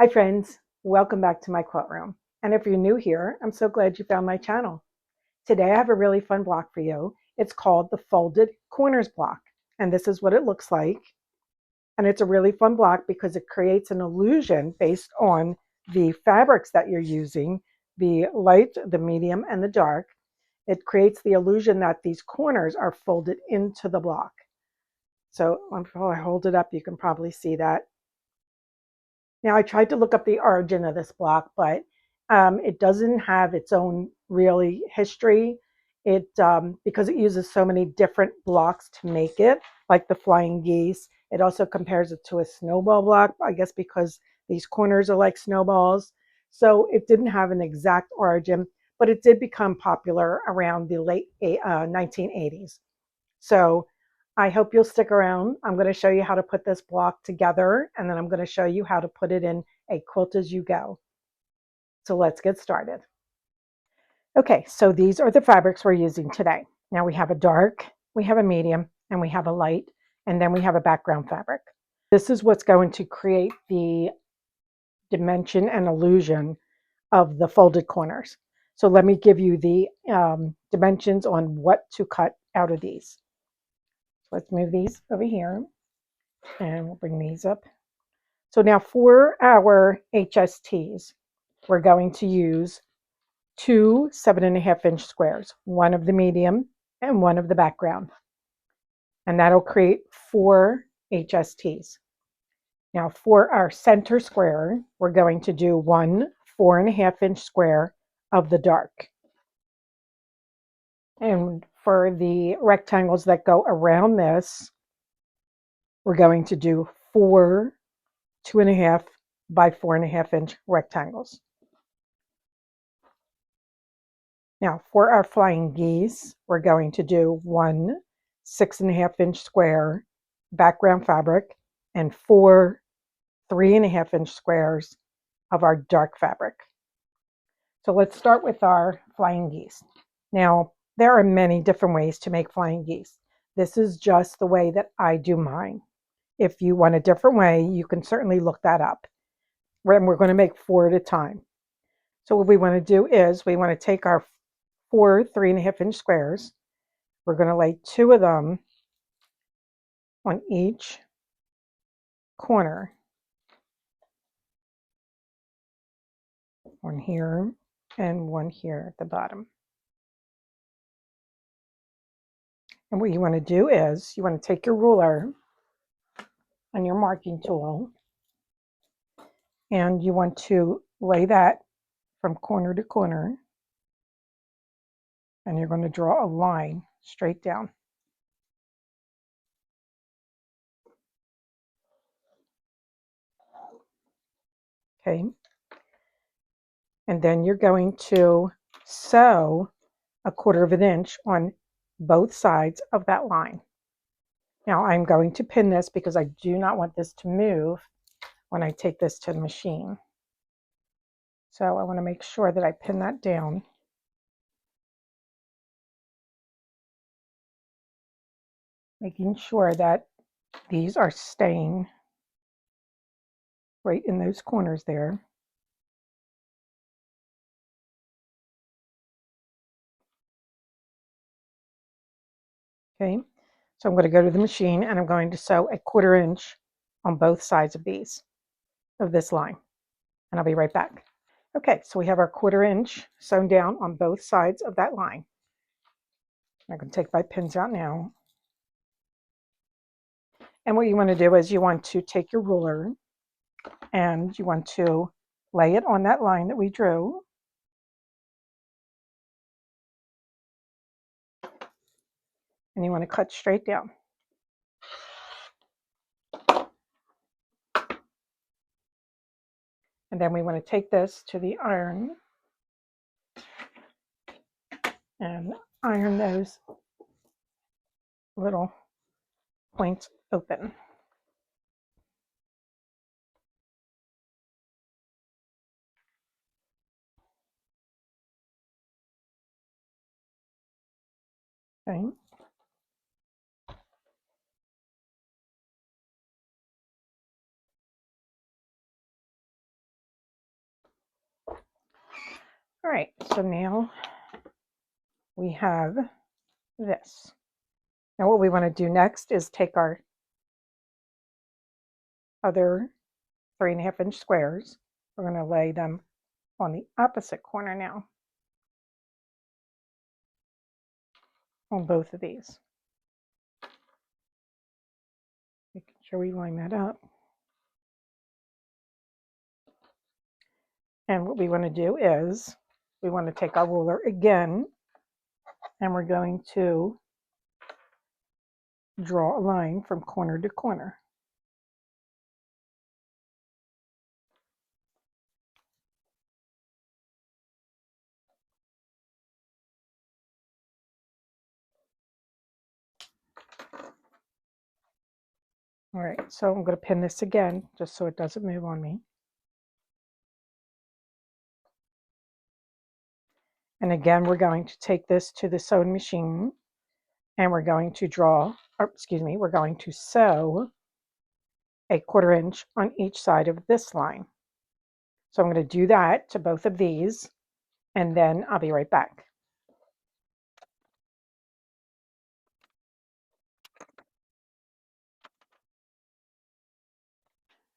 Hi friends, welcome back to my quilt room. And if you're new here, I'm so glad you found my channel. Today I have a really fun block for you. It's called the Folded Corners Block. And this is what it looks like. And it's a really fun block because it creates an illusion based on the fabrics that you're using, the light, the medium, and the dark. It creates the illusion that these corners are folded into the block. So if I hold it up, you can probably see that. Now, I tried to look up the origin of this block, but it doesn't have its own really history. Because it uses so many different blocks to make it, like the flying geese. It also compares it to a snowball block, I guess because these corners are like snowballs. So it didn't have an exact origin, but it did become popular around the late 1980s. So I hope you'll stick around. I'm going to show you how to put this block together, and then I'm going to show you how to put it in a quilt as you go. So let's get started. Okay, so these are the fabrics we're using today. Now we have a dark, we have a medium, and we have a light, and then we have a background fabric. This is what's going to create the dimension and illusion of the folded corners. So let me give you the dimensions on what to cut out of these. Let's move these over here. And we'll bring these up. So now for our HSTs, we're going to use two 7.5-inch squares, one of the medium and one of the background. And that'll create 4 HSTs. Now for our center square, we're going to do one 4.5-inch square of the dark. And for the rectangles that go around this, we're going to do 4 2.5 by 4.5-inch rectangles. Now for our flying geese, we're going to do one 6.5-inch square background fabric and 4 3.5-inch squares of our dark fabric. So let's start with our flying geese. Now there are many different ways to make flying geese. This is just the way that I do mine. If you want a different way, you can certainly look that up. And we're going to make 4 at a time. So what we want to do is we want to take our 4 3.5-inch squares. We're going to lay 2 of them on each corner. One here and one here at the bottom. And what you want to do is you want to take your ruler and your marking tool, and you want to lay that from corner to corner, and you're going to draw a line straight down. Okay. And then you're going to sew 1/4 inch on both sides of that line. Now I'm going to pin this because I do not want this to move when I take this to the machine. So I want to make sure that I pin that down. Making sure that these are staying right in those corners there. Okay, so I'm going to go to the machine and I'm going to sew 1/4 inch on both sides of this line, and I'll be right back. Okay, so we have our 1/4 inch sewn down on both sides of that line. I'm going to take my pins out now. And what you want to do is you want to take your ruler and you want to lay it on that line that we drew. And you want to cut straight down. And then we want to take this to the iron and iron those little points open. Okay. All right, so now we have this. Now what we want to do next is take our other 3.5-inch squares. We're going to lay them on the opposite corner now on both of these. Making sure we line that up. And what we want to do is we want to take our ruler again, and we're going to draw a line from corner to corner. All right, so I'm going to pin this again just so it doesn't move on me. And again, we're going to take this to the sewing machine, and we're going to we're going to sew a 1/4 inch on each side of this line. So I'm going to do that to both of these, and then I'll be right back.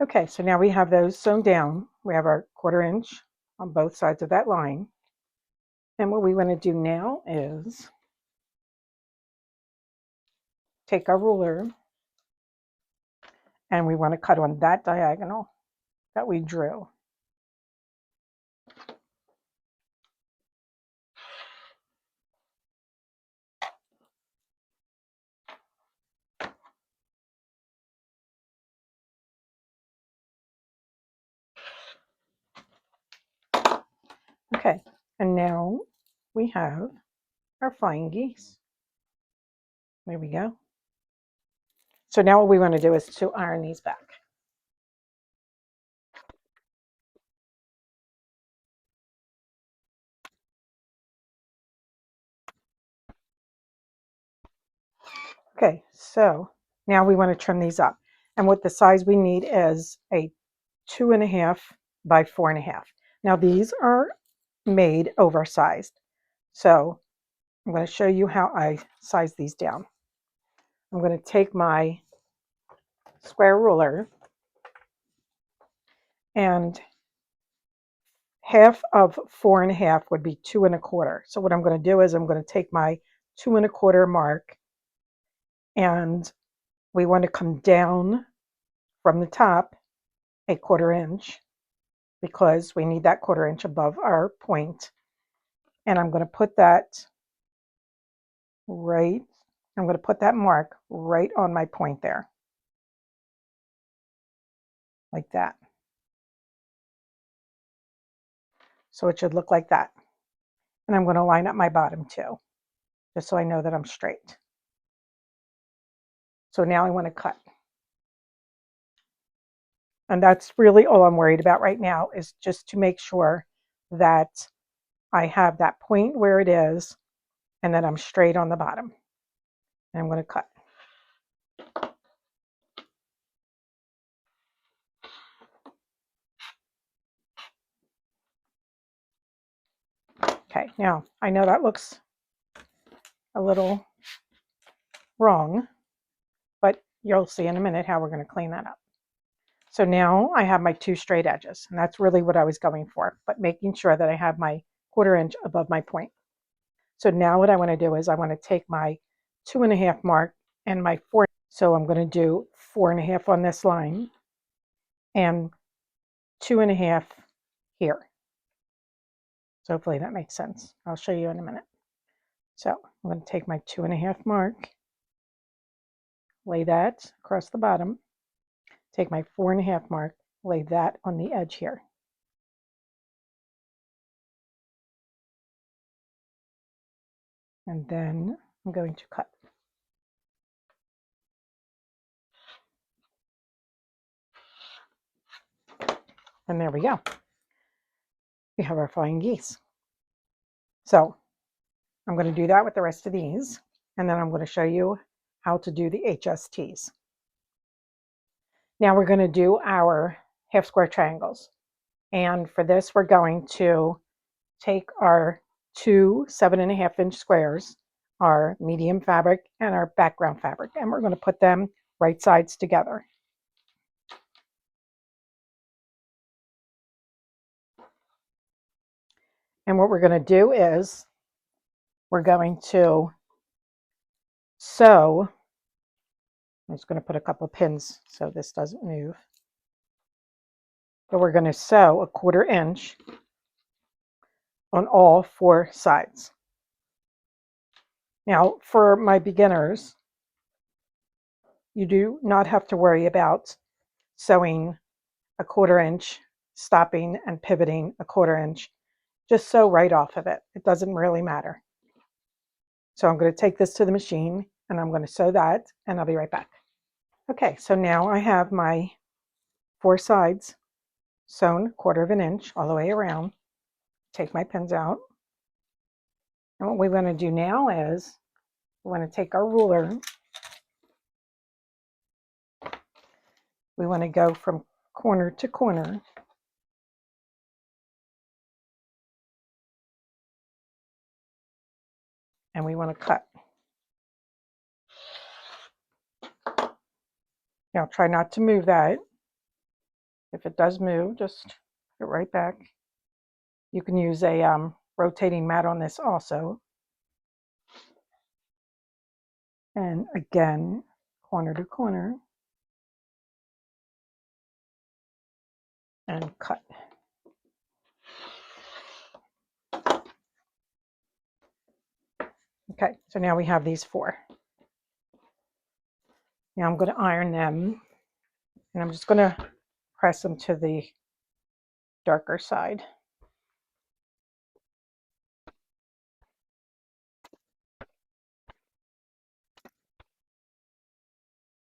Okay, so now we have those sewn down. We have our 1/4 inch on both sides of that line. And what we want to do now is take our ruler, and we want to cut on that diagonal that we drew. Okay, and now we have our flying geese. There we go. So now what we want to do is to iron these back. Okay, so now we want to trim these up. And what the size we need is a 2.5 by 4.5. Now these are made oversized. So I'm going to show you how I size these down. I'm going to take my square ruler, and half of 4.5 would be 2.25. So what I'm going to do is I'm going to take my 2.25 mark, and we want to come down from the top a 1/4 inch because we need that 1/4 inch above our point. And I'm going to put that mark right on my point there, like that. So it should look like that. And I'm going to line up my bottom too, just so I know that I'm straight. So now I want to cut. And that's really all I'm worried about right now, is just to make sure that I have that point where it is and that I'm straight on the bottom. And I'm going to cut. Okay, now I know that looks a little wrong, but you'll see in a minute how we're going to clean that up. So now I have my 2 straight edges, and that's really what I was going for, but making sure that I have my 1/4 inch above my point. So now what I want to do is I want to take my 2.5 mark and my 4. So I'm going to do 4.5 on this line and 2.5 here. So hopefully that makes sense. I'll show you in a minute. So I'm going to take my 2.5 mark, lay that across the bottom, take my 4.5 mark, lay that on the edge here. And then I'm going to cut. And there we go. We have our flying geese. So I'm going to do that with the rest of these, and then I'm going to show you how to do the HSTs. Now we're going to do our half square triangles. And for this, we're going to take our two 7.5-inch squares, our medium fabric and our background fabric, and we're going to put them right sides together. And what we're going to do is we're going to sew. I'm just going to put a couple pins so this doesn't move. But we're going to sew 1/4 inch on all 4 sides. Now, for my beginners, you do not have to worry about sewing 1/4 inch, stopping and pivoting 1/4 inch. Just sew right off of it. It doesn't really matter. So I'm going to take this to the machine and I'm going to sew that, and I'll be right back. Okay, so now I have my 4 sides sewn 1/4 inch all the way around. Take my pins out. And what we're going to do now is we want to take our ruler. We want to go from corner to corner. And we want to cut. Now try not to move that. If it does move, just put it right back. You can use a rotating mat on this also. And again, corner to corner. And cut. Okay, so now we have these 4. Now I'm going to iron them, and I'm just going to press them to the darker side.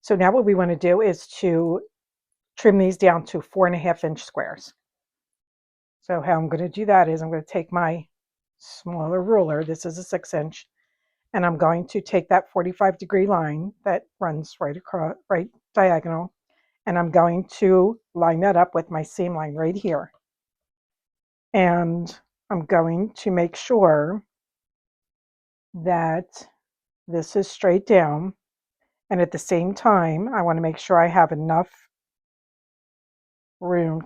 So now what we want to do is to trim these down to 4.5-inch squares. So how I'm going to do that is I'm going to take my smaller ruler, this is a 6-inch, and I'm going to take that 45-degree line that runs right across, right diagonal, and I'm going to line that up with my seam line right here. And I'm going to make sure that this is straight down, and at the same time I want to make sure I have enough room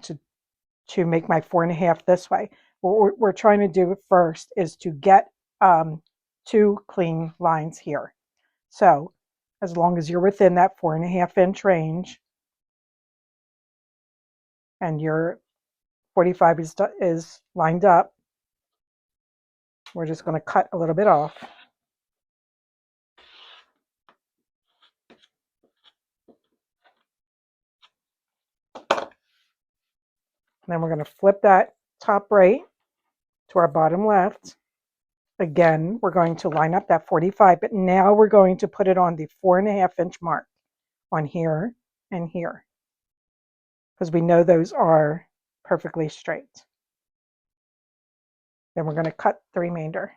to make my 4.5 this way. What we're trying to do first is to get 2 clean lines here. So as long as you're within that 4.5-inch range and your 45 is lined up, we're just going to cut a little bit off. And then we're going to flip that top right to our bottom left. Again, we're going to line up that 45, but now we're going to put it on the 4.5-inch mark on here and here, because we know those are perfectly straight. Then we're going to cut the remainder.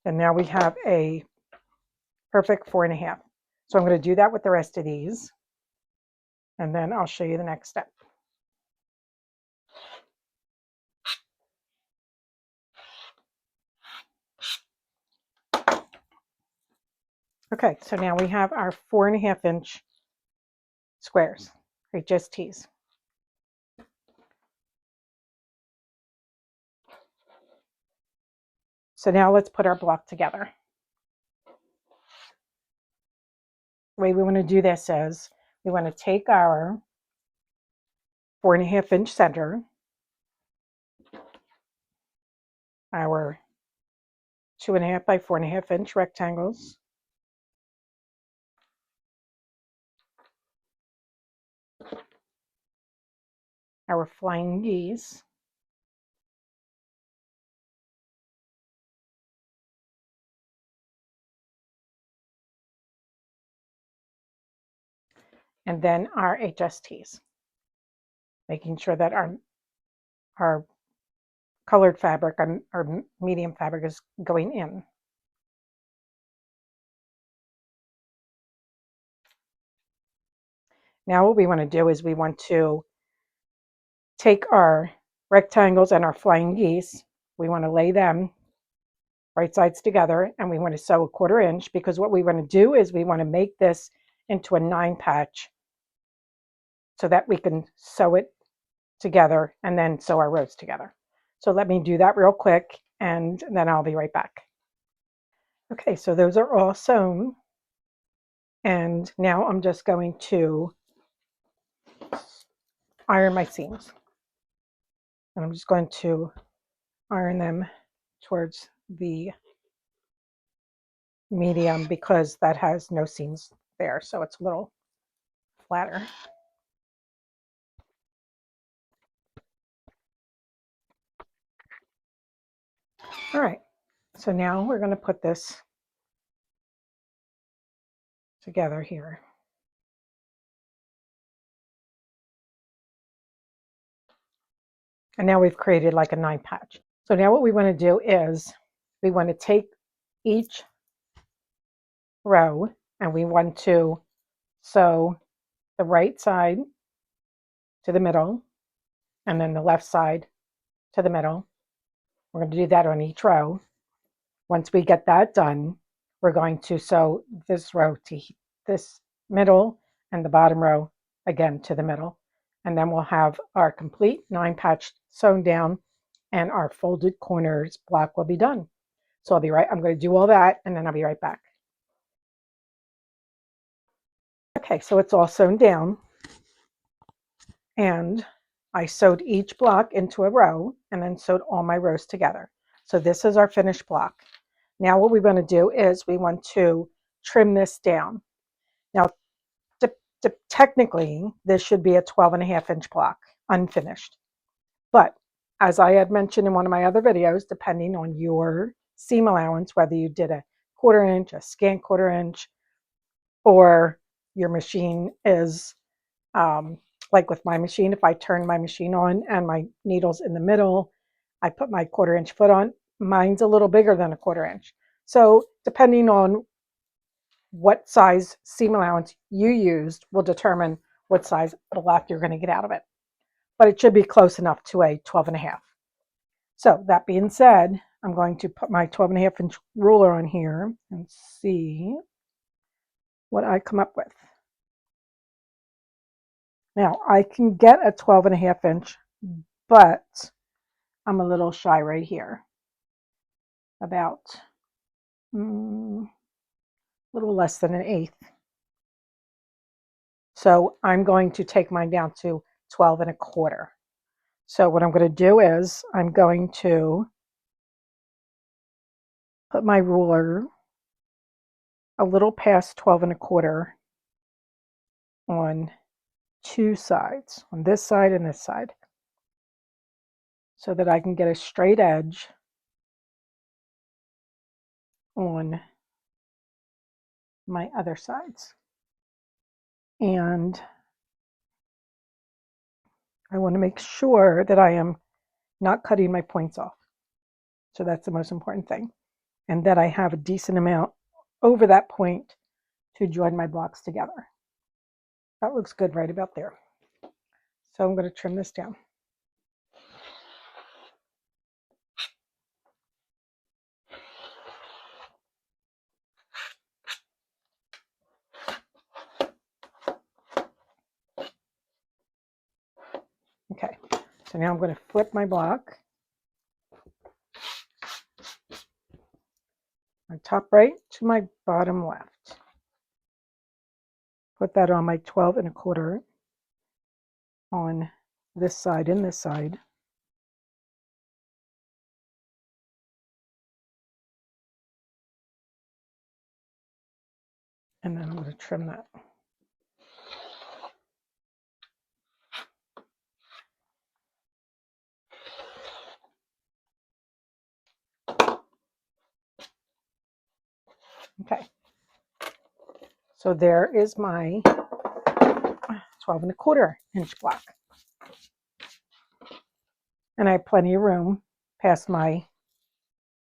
And now we have a perfect 4.5. So I'm going to do that with the rest of these, and then I'll show you the next step. Okay, so now we have our 4.5-inch squares, HSTs. So now let's put our block together. The way we want to do this is we want to take our 4.5-inch center, our 2.5 by 4.5-inch rectangles, our flying geese, and then our HSTs, making sure that our colored fabric, our medium fabric is going in. Now what we want to do is we want to take our rectangles and our flying geese. We want to lay them right sides together, and we want to sew 1/4 inch, because what we want to do is we want to make this into a 9 patch so that we can sew it together and then sew our rows together. So let me do that real quick, and then I'll be right back. Okay, so those are all sewn, and now I'm just going to iron my seams. And I'm just going to iron them towards the medium because that has no seams there, so it's a little flatter. All right, so now we're going to put this together here. And now we've created like a 9 patch. So now what we want to do is we want to take each row and we want to sew the right side to the middle and then the left side to the middle. We're going to do that on each row. Once we get that done, we're going to sew this row to this middle and the bottom row again to the middle. And then we'll have our complete 9 patch sewn down and our folded corners block will be done. So I'm going to do all that and then I'll be right back. Okay, so it's all sewn down and I sewed each block into a row and then sewed all my rows together. So this is our finished block. Now what we want to do is we want to trim this down. Now, technically, this should be a 12.5 inch block, unfinished. But as I had mentioned in one of my other videos, depending on your seam allowance, whether you did a 1/4 inch, a scant 1/4 inch, or your machine is like with my machine, if I turn my machine on and my needle's in the middle, I put my 1/4 inch foot on, mine's a little bigger than a 1/4 inch. So depending on what size seam allowance you used will determine what size block you're going to get out of it. But it should be close enough to a 12.5. So that being said, I'm going to put my 12.5 inch ruler on here and see what I come up with. Now I can get a 12.5 inch, but I'm a little shy right here. About a little less than 1/8. So I'm going to take mine down to 12.25. So what I'm going to do is I'm going to put my ruler a little past 12.25 on 2 sides, on this side and this side, so that I can get a straight edge on my other sides. And I want to make sure that I am not cutting my points off. So that's the most important thing. And that I have a decent amount over that point to join my blocks together. That looks good right about there. So I'm going to trim this down. Okay, so now I'm going to flip my block. My top right to my bottom left. Put that on my 12.25 on this side and this side. And then I'm going to trim that. Okay, so there is my 12.25 inch block. And I have plenty of room past my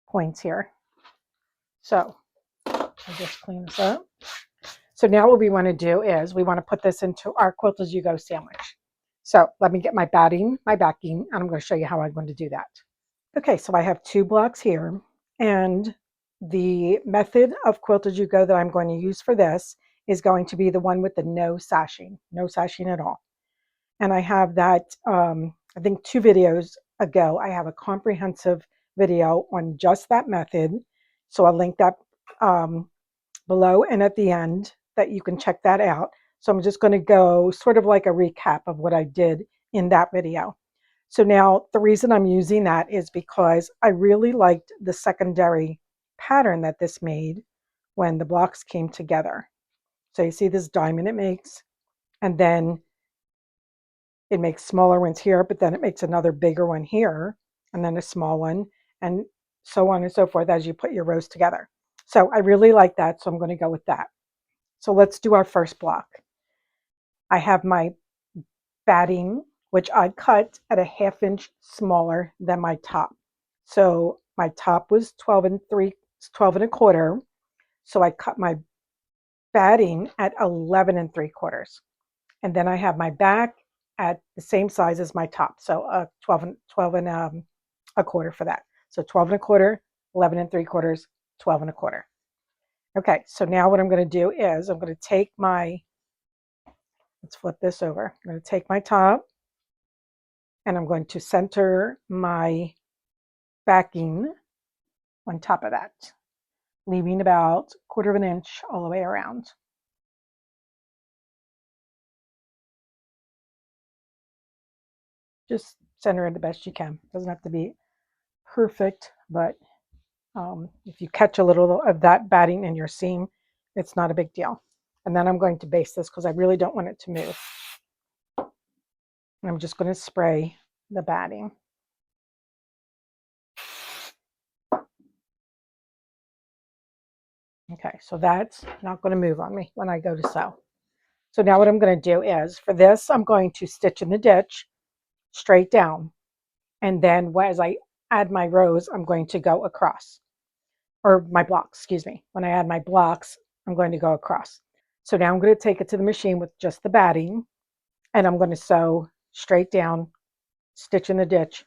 points here. So I'll just clean this up. So now what we want to do is we want to put this into our Quilt As You Go sandwich. So let me get my backing, and I'm going to show you how I'm going to do that. Okay, so I have 2 blocks here, and the method of Quilt As You Go that I'm going to use for this is going to be the one with the no sashing at all. And I have that, I think 2 videos ago, I have a comprehensive video on just that method. So I'll link that below and at the end that you can check that out. So I'm just going to go sort of like a recap of what I did in that video. So now the reason I'm using that is because I really liked the secondary pattern that this made when the blocks came together. So you see this diamond it makes, and then it makes smaller ones here, but then it makes another bigger one here, and then a small one, and so on and so forth as you put your rows together. So I really like that, so I'm going to go with that. So let's do our first block. I have my batting, which I cut at a 1/2 inch smaller than my top. So my top was 12 1/4. So I cut my batting at 11 3/4. And then I have my back at the same size as my top. So 12 and 1/4 for that. So 12 1/4, 11 3/4, 12 1/4. Okay, so now what I'm going to do is I'm going to take my, let's flip this over. I'm going to take my top and I'm going to center my backing on top of that, leaving about 1/4 inch all the way around. Just center it the best you can. Doesn't have to be perfect, but if you catch a little of that batting in your seam, it's not a big deal. And then I'm going to base this because I really don't want it to move. I'm just going to spray the batting. Okay, so that's not going to move on me when I go to sew. So now what I'm going to do is, for this, I'm going to stitch in the ditch straight down. And then as I add my rows, I'm going to go across. Or my blocks, excuse me. When I add my blocks, I'm going to go across. So now I'm going to take it to the machine with just the batting, and I'm going to sew straight down, stitch in the ditch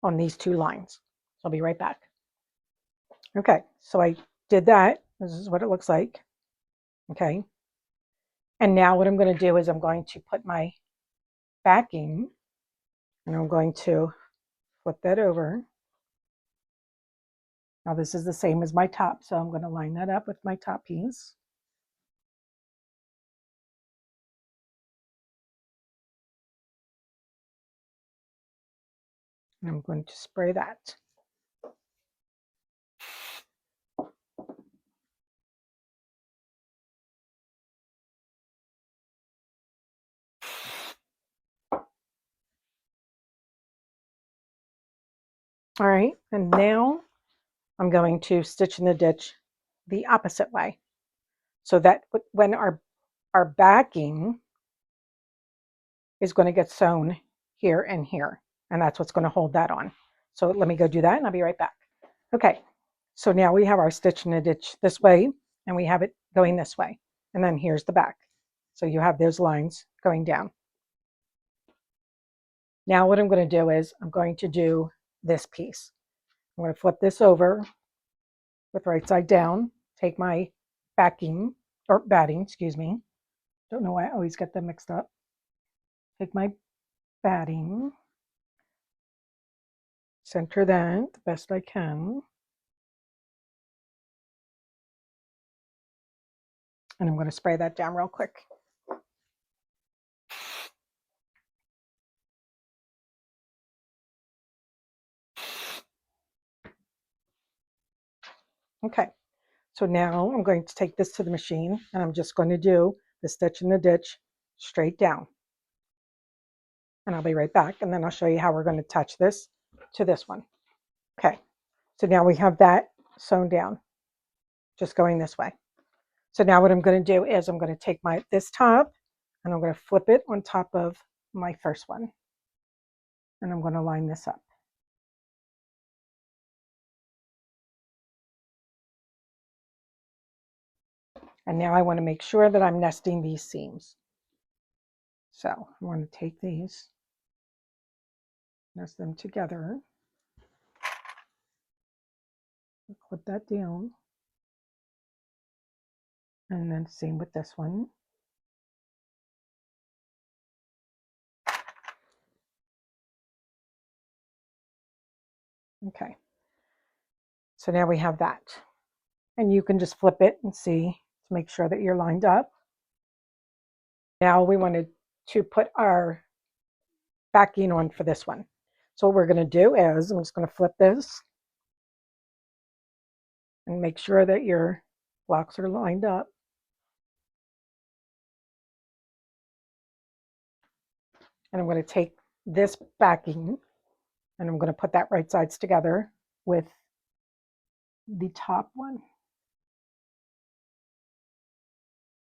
on these 2 lines. So I'll be right back. Okay, so I did that. This is what it looks like. Okay. And now what I'm going to do is I'm going to put my backing, and I'm going to flip that over. Now this is the same as my top, so I'm going to line that up with my top piece. And I'm going to spray that. All right, and now I'm going to stitch in the ditch the opposite way, so that when our backing is going to get sewn here and here, and that's what's going to hold that on. So let me go do that, and I'll be right back. Okay, so now we have our stitch in the ditch this way, and we have it going this way, and then here's the back. So you have those lines going down. Now what I'm going to do is I'm going to do this piece. I'm going to flip this over with right side down, take my backing, or batting, excuse me. Don't know why I always get them mixed up. Take my batting, center that the best I can. And I'm going to spray that down real quick. Okay, so now I'm going to take this to the machine, and I'm just going to do the stitch in the ditch straight down. And I'll be right back, and then I'll show you how we're going to attach this to this one. Okay, so now we have that sewn down, just going this way. So now what I'm going to do is I'm going to take this top, and I'm going to flip it on top of my first one. And I'm going to line this up. And now I want to make sure that I'm nesting these seams. So I want to take these, nest them together, clip that down, and then same with this one. Okay, so now we have that. And you can just flip it and see to make sure that you're lined up. Now we wanted to put our backing on for this one. So what we're going to do is I'm just going to flip this and make sure that your blocks are lined up. And I'm going to take this backing and I'm going to put that right sides together with the top one.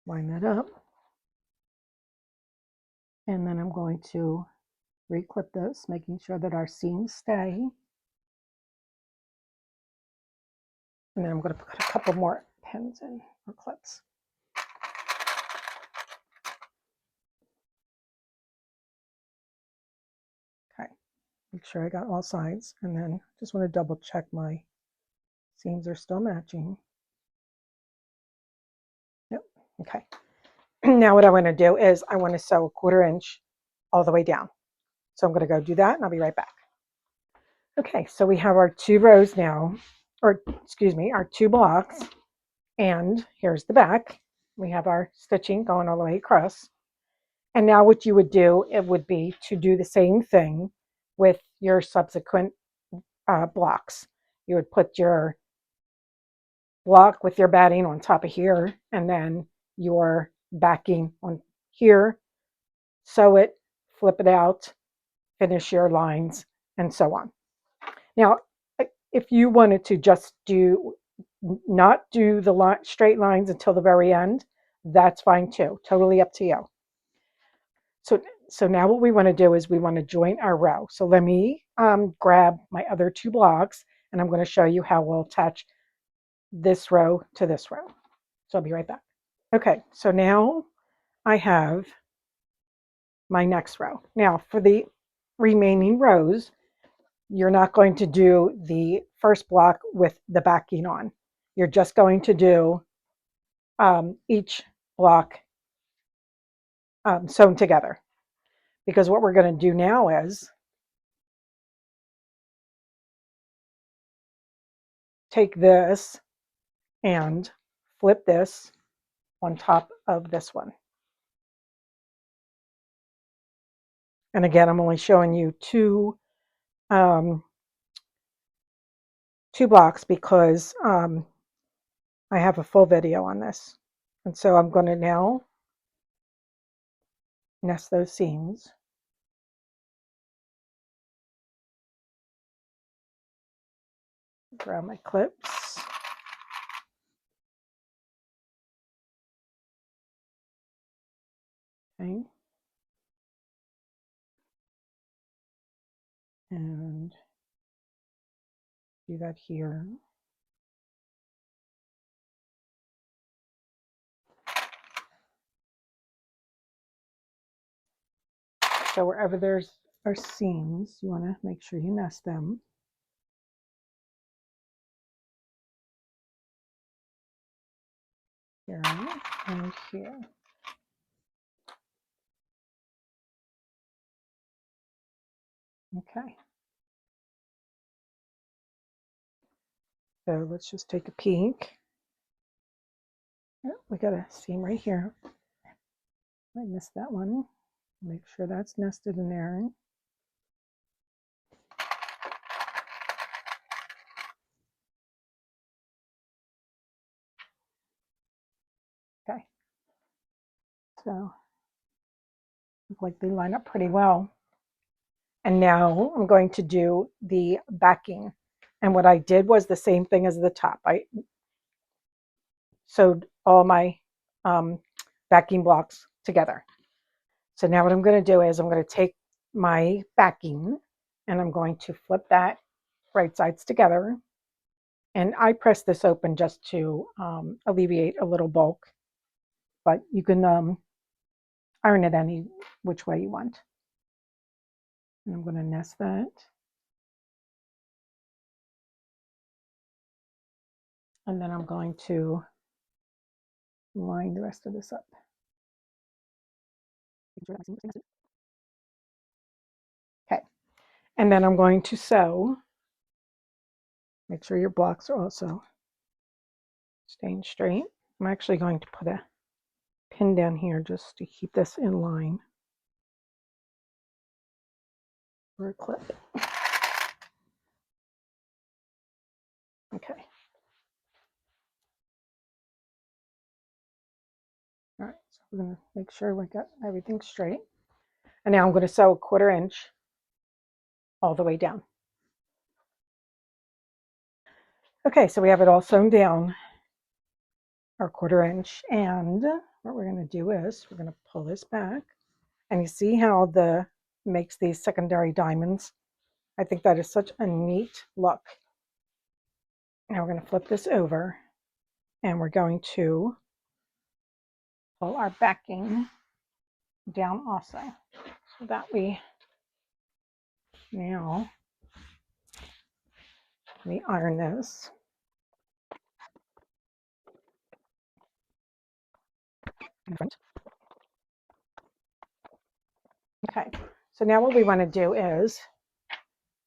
Line that up. And then I'm going to reclip this, making sure that our seams stay. And then I'm going to put a couple more pins in or clips. Okay, make sure I got all sides. And then just want to double check my seams are still matching. Yep, okay. Now what I want to do is I want to sew 1/4 inch all the way down. So I'm going to go do that and I'll be right back. Okay, so we have our 2 rows now, or excuse me, our 2 blocks. And here's the back. We have our stitching going all the way across. And now what you would do, it would be to do the same thing with your subsequent blocks. You would put your block with your batting on top of here, and then your backing on here, sew it, flip it out, finish your lines, and so on. Now, if you wanted to just not do the straight lines until the very end, that's fine too. Totally up to you. So now what we want to do is we want to join our row. So let me grab my other 2 blocks and I'm going to show you how we'll attach this row to this row. So I'll be right back. Okay, so now I have my next row. Now for the remaining rows, you're not going to do the first block with the backing on. You're just going to do each block sewn together. Because what we're going to do now is take this and flip this on top of this one. And again, I'm only showing you two blocks because I have a full video on this. And so I'm going to now nest those seams. Grab my clips. Okay. And do that here. So wherever there's are seams, you want to make sure you nest them. Here and here. Okay. So let's just take a peek. Oh, we got a seam right here. I missed that one. Make sure that's nested in there. Okay. So look like they line up pretty well. And now I'm going to do the backing. And what I did was the same thing as the top. I sewed all my backing blocks together. So now what I'm going to do is I'm going to take my backing and I'm going to flip that right sides together. And I press this open just to alleviate a little bulk but you can iron it any which way you want. And I'm going to nest that. And then I'm going to line the rest of this up. Okay, and then I'm going to sew. Make sure your blocks are also staying straight. I'm actually going to put a pin down here just to keep this in line for a clip. Okay. All right, so we're going to make sure we got everything straight. And now I'm going to sew 1/4 inch all the way down. Okay, so we have it all sewn down, our 1/4 inch. And what we're going to do is we're going to pull this back. And you see how the makes these secondary diamonds? I think that is such a neat look. Now we're going to flip this over and we're going to pull our backing down also, so that we now iron this. In front. Okay, so now what we want to do is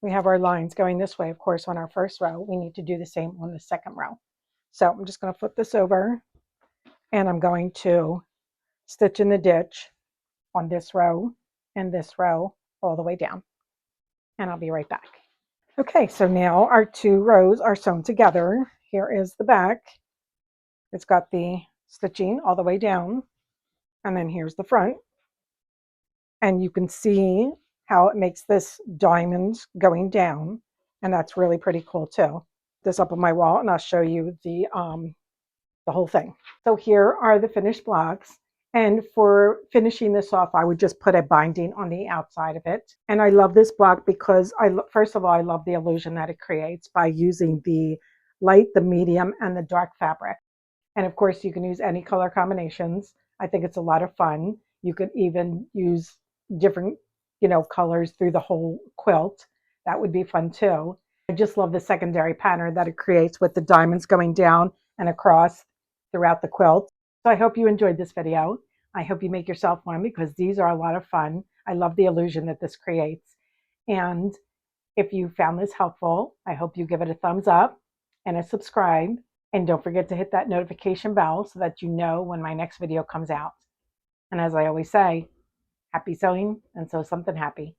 we have our lines going this way, of course, on our first row. We need to do the same on the second row. So I'm just going to flip this over and I'm going to stitch in the ditch on this row and this row all the way down. And I'll be right back. Okay, so now our 2 rows are sewn together. Here is the back. It's got the stitching all the way down. And then here's the front. And you can see how it makes this diamond going down. And that's really pretty cool too. This up on my wall and I'll show you the whole thing. So here are the finished blocks. And for finishing this off, I would just put a binding on the outside of it. And I love this block because first of all, I love the illusion that it creates by using the light, the medium, and the dark fabric. And of course, you can use any color combinations. I think it's a lot of fun. You could even use different, colors through the whole quilt. That would be fun too. I just love the secondary pattern that it creates with the diamonds going down and across throughout the quilt. So I hope you enjoyed this video. I hope you make yourself one because these are a lot of fun. I love the illusion that this creates. And if you found this helpful, I hope you give it a thumbs up and a subscribe. And don't forget to hit that notification bell so that you know when my next video comes out. And as I always say, happy sewing and sew something happy.